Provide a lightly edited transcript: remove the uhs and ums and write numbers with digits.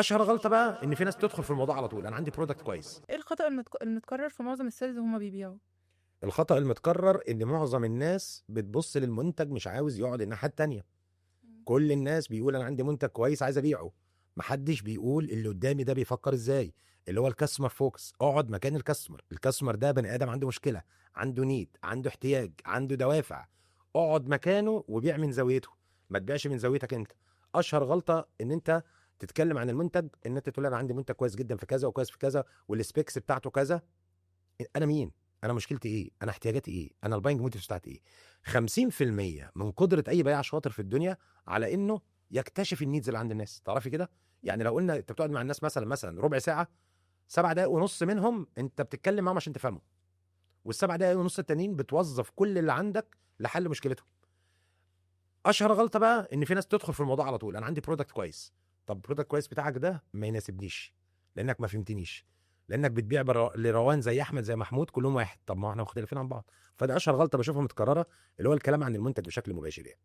اشهر غلطه بقى ان في ناس تدخل في الموضوع على طول، انا عندي برودكت كويس. ايه الخطأ المتكرر في معظم السيلز وهما بيبيعوا؟ الخطا المتكرر ان معظم الناس بتبص للمنتج، مش عاوز يقعد الناحيه التانيه. مم. كل الناس بيقول انا عندي منتج كويس عايز ابيعه، محدش بيقول اللي قدامي ده بيفكر ازاي. اللي هو الكاستمر فوكس، اقعد مكان الكاستمر. الكاستمر ده بني ادم عنده مشكله، عنده نيد، عنده احتياج، عنده دوافع. اقعد مكانه وبيع من زاويته، ما تبيعش من زاويتك انت. اشهر غلطه ان انت تتكلم عن المنتج، ان انت تقول انا عندي منتج كويس جدا في كذا وكويس في كذا والسبيكس بتاعته كذا. انا مين؟ انا مشكلتي ايه؟ انا احتياجاتي ايه؟ انا الباينج موتيفز بتاعتي ايه؟ 50% من قدره اي بياع شاطر في الدنيا على انه يكتشف النيدز اللي عند الناس. تعرفي كده؟ يعني لو قلنا انت بتقعد مع الناس مثلا ربع ساعه، 7 دقائق ونص منهم انت بتتكلم معاهم عشان تفهمه، وال7 دقائق ونص التانيين بتوظف كل اللي عندك لحل مشكلتهم. اشهر غلطه بقى ان في ناس تدخل في الموضوع على طول، انا عندي برودكت كويس. طب البرودكت كويس بتاعك ده ما يناسبنيش، لانك ما فهمتنيش، لانك بتبيع لروان زي احمد زي محمود كلهم واحد. طب ما احنا مختلفين عن بعض. فده اشهر غلطه بشوفها متكرره، اللي هو الكلام عن المنتج بشكل مباشر يعني.